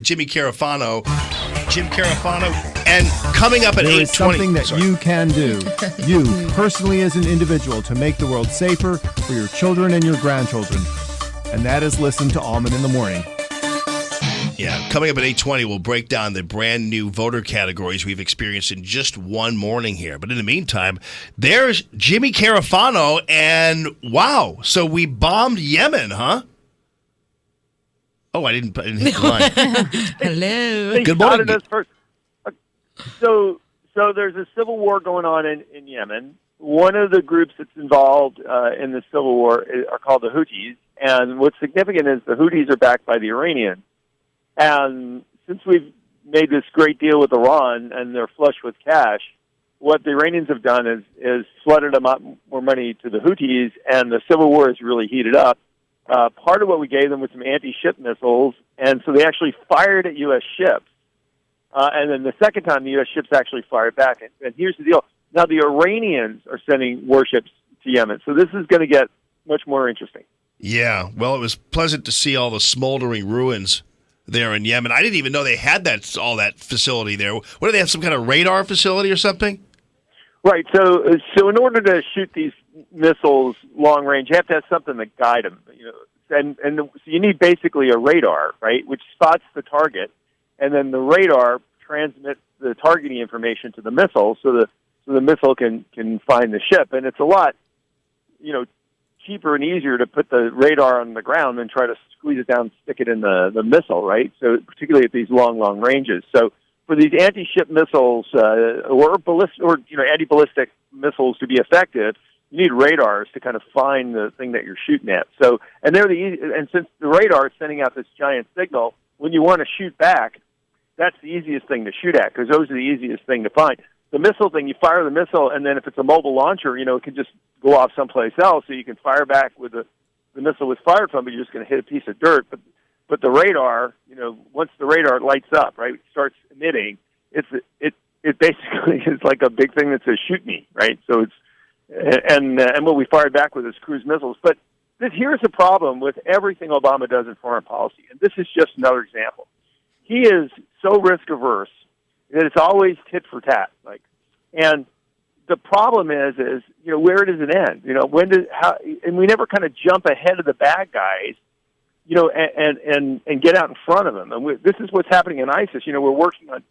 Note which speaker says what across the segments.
Speaker 1: Jimmy Carafano. Jim Carafano. And coming up at 8:20.
Speaker 2: There is something that you can do, you personally as an individual, to make the world safer for your children and your grandchildren. And that is listen to Almond in the Morning.
Speaker 1: Yeah, coming up at 8:20, we'll break down the brand new voter categories we've experienced in just one morning here. But in the meantime, there's Jimmy Carafano, and wow, so we bombed Yemen, huh? Oh, I didn't hit the line.
Speaker 3: Hello.
Speaker 1: Good morning.
Speaker 4: So there's a civil war going on in Yemen. One of the groups that's involved in the civil war are called the Houthis. And what's significant is the Houthis are backed by the Iranians. And since we've made this great deal with Iran and they're flush with cash, what the Iranians have done is flooded a lot more money to the Houthis, and the civil war has really heated up. Part of what we gave them was some anti-ship missiles, and so they actually fired at U.S. ships. And then the second time, the U.S. ships actually fired back. And here's the deal. Now the Iranians are sending warships to Yemen, so this is going to get much more interesting.
Speaker 1: Yeah, well, it was pleasant to see all the smoldering ruins there in Yemen. I didn't even know they had all that facility there. What, do they have, some kind of radar facility or something?
Speaker 4: Right. So in order to shoot these missiles long range, you have to have something to guide them. So you need basically a radar, right, which spots the target, and then the radar transmits the targeting information to the missile, so the missile can find the ship. And it's a lot, cheaper and easier to put the radar on the ground than try to squeeze it down and stick it in the missile, right? So particularly at these long ranges. So for these anti-ship missiles or anti-ballistic missiles to be effective, you need radars to kind of find the thing that you're shooting at. So, and since the radar is sending out this giant signal, when you want to shoot back, that's the easiest thing to shoot at because those are the easiest thing to find. The missile thing, you fire the missile, and then if it's a mobile launcher, it can just go off someplace else, so you can fire back with the missile was fired from, but you're just going to hit a piece of dirt. But the radar, once the radar lights up, right, it starts emitting, it basically is like a big thing that says "shoot me," right? So and what we fired back with is cruise missiles. But here's the problem with everything Obama does in foreign policy, and this is just another example. He is so risk averse that it's always tit for tat, and the problem is where does it end? And we never kind of jump ahead of the bad guys, and get out in front of them. And this is what's happening in ISIS. We're working on,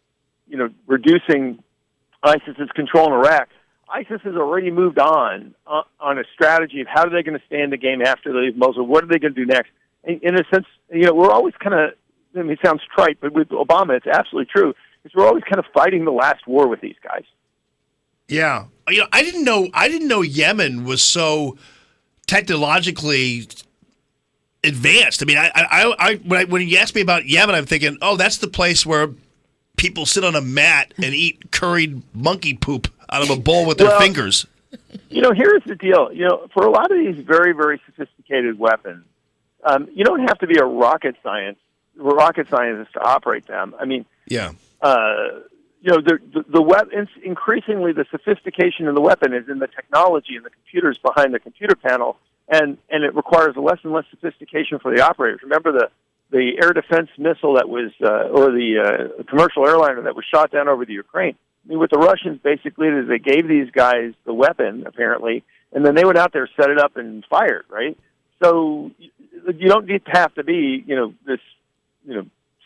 Speaker 4: reducing ISIS's control in Iraq. ISIS has already moved on a strategy of how are they going to stay in the game after they leave Mosul. What are they going to do next? And in a sense, we're always kind of, it sounds trite, but with Obama, it's absolutely true. Is we're always kind of fighting the last war with these guys.
Speaker 1: Yeah, I didn't know Yemen was so technologically advanced. I mean, when you asked me about Yemen, I'm thinking, oh, that's the place where people sit on a mat and eat curried monkey poop out of a bowl with their fingers.
Speaker 4: Here's the deal. For a lot of these very, very sophisticated weapons, you don't have to be a rocket scientist to operate them. I mean,
Speaker 1: yeah.
Speaker 4: The weapon, increasingly the sophistication of the weapon is in the technology and the computers behind the computer panel, and it requires less and less sophistication for the operators. Remember the air defense missile that was, or the commercial airliner that was shot down over the Ukraine. I mean, what the Russians basically did is they gave these guys the weapon, apparently, and then they went out there, set it up, and fired, right? So you don't have to be, this,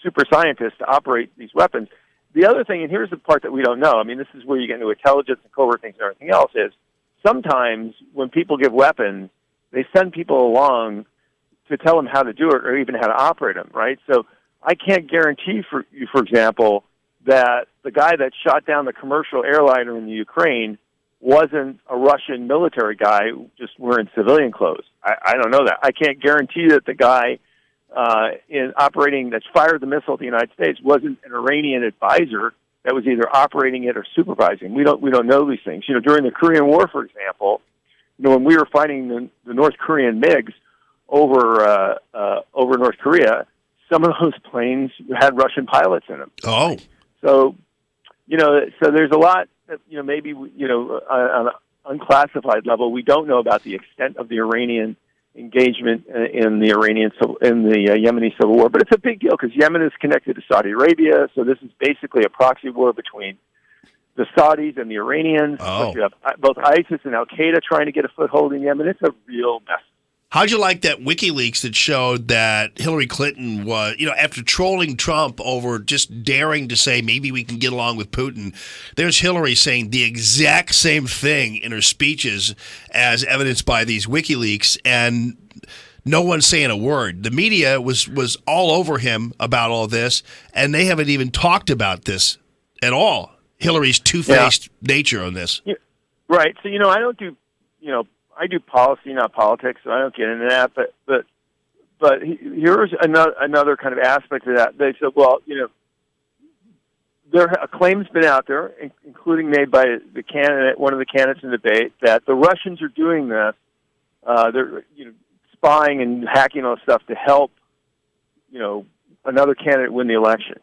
Speaker 4: super scientist to operate these weapons. The other thing, and here's the part that we don't know, I mean, this is where you get into intelligence and covert things and everything else, is sometimes when people give weapons, they send people along to tell them how to do it or even how to operate them, right? So I can't guarantee for you, for example, that the guy that shot down the commercial airliner in the Ukraine wasn't a Russian military guy just wearing civilian clothes. I don't know that. I can't guarantee that the guy that's fired the missile at the United States wasn't an Iranian advisor that was either operating it or supervising. We don't know these things. During the Korean War, for example, when we were fighting the North Korean MiGs over North Korea, some of those planes had Russian pilots in them.
Speaker 1: Oh,
Speaker 4: so so there's a lot that maybe on an unclassified level we don't know about the extent of the Iranian engagement in the Yemeni civil war. But it's a big deal because Yemen is connected to Saudi Arabia, so this is basically a proxy war between the Saudis and the Iranians.
Speaker 1: Oh.
Speaker 4: You have both ISIS and Al Qaeda trying to get a foothold in Yemen. It's a real mess.
Speaker 1: How'd you like that WikiLeaks that showed that Hillary Clinton was, after trolling Trump over just daring to say maybe we can get along with Putin, there's Hillary saying the exact same thing in her speeches as evidenced by these WikiLeaks, and no one's saying a word. The media was all over him about all this, and they haven't even talked about this at all. Hillary's two-faced nature on this.
Speaker 4: Yeah, right. So, I don't do, I do policy, not politics, so I don't get into that. But here's another kind of aspect of that. They said, well, a claim's been out there, including made by one of the candidates in the debate, that the Russians are doing this. They're spying and hacking all stuff to help another candidate win the election.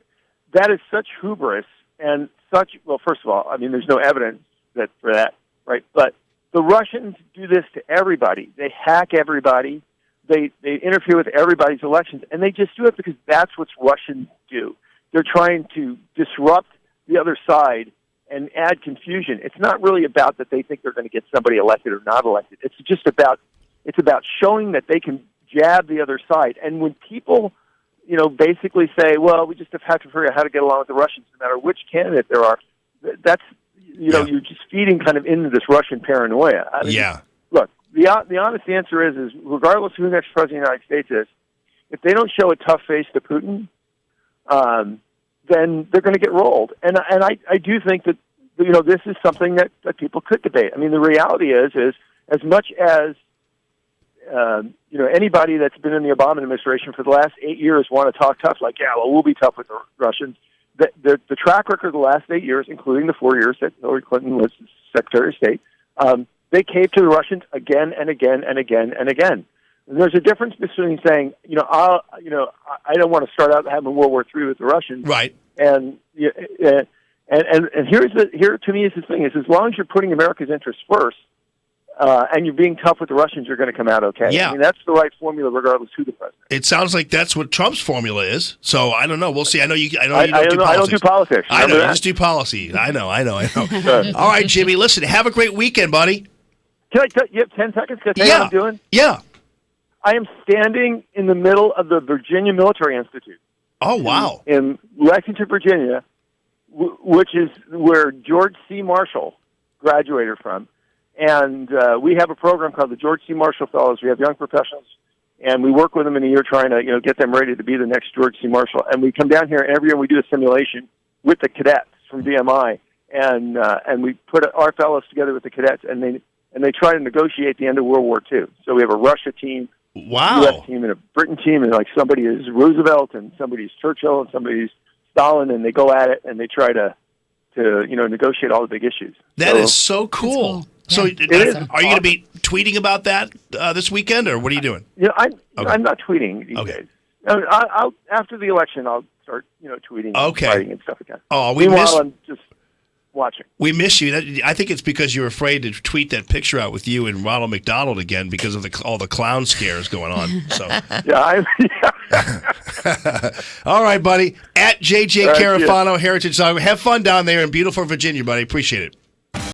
Speaker 4: That is such hubris and such. Well, first of all, I mean, there's no evidence for that, right? But the Russians do this to everybody. They hack everybody. They interfere with everybody's elections, and they just do it because that's what Russians do. They're trying to disrupt the other side and add confusion. It's not really about that they think they're going to get somebody elected or not elected. It's just about showing that they can jab the other side. And when people, basically say, well, we just have to figure out how to get along with the Russians no matter which candidate there are, that's you're just feeding kind of into this Russian paranoia. I mean, look, the honest answer is regardless of who the next president of the United States is, if they don't show a tough face to Putin, then they're going to get rolled. And I do think that this is something that people could debate. I mean, the reality is as much as anybody that's been in the Obama administration for the last 8 years want to talk tough, like, yeah, well, we'll be tough with the Russians. The track record of the last 8 years, including the 4 years that Hillary Clinton was Secretary of State, they caved to the Russians again and again and again and again. And there's a difference between saying, I don't want to start out having World War III with the Russians,
Speaker 1: right?
Speaker 4: And here to me is the thing: is as long as you're putting America's interests first, and you're being tough with the Russians, you're going to come out okay.
Speaker 1: Yeah.
Speaker 4: I mean, that's the right formula, regardless who the president is.
Speaker 1: It sounds like that's what Trump's formula is. So I don't know. We'll see. I don't do
Speaker 4: politics.
Speaker 1: I know. You
Speaker 4: that?
Speaker 1: just do policy. I know. All right, Jimmy. Listen. Have a great weekend, buddy.
Speaker 4: Can I tell you have 10 seconds? Can I tell you what I'm doing?
Speaker 1: Yeah.
Speaker 4: I am standing in the middle of the Virginia Military Institute.
Speaker 1: Oh, wow.
Speaker 4: In Lexington, Virginia, which is where George C. Marshall graduated from. And we have a program called the George C. Marshall Fellows. We have young professionals, and we work with them in a year trying to get them ready to be the next George C. Marshall. And we come down here, and every year we do a simulation with the cadets from VMI, and we put our fellows together with the cadets, and they try to negotiate the end of World War II. So we have a Russia team,
Speaker 1: wow,
Speaker 4: U.S. team, and a Britain team, and like somebody is Roosevelt, and somebody's Churchill, and somebody's Stalin, and they go at it, and they try to negotiate all the big issues.
Speaker 1: That is so cool. So, are you going to be tweeting about that this weekend, or what are you doing?
Speaker 4: I'm not tweeting these days. I'll after the election, I'll start tweeting, and writing, and stuff again.
Speaker 1: Oh,
Speaker 4: I'm just watching.
Speaker 1: We miss you. I think it's because you're afraid to tweet that picture out with you and Ronald McDonald again because of all the clown scares going on. So, all right, buddy. At JJ Carafano, Heritage Song. Have fun down there in beautiful Virginia, buddy. Appreciate it.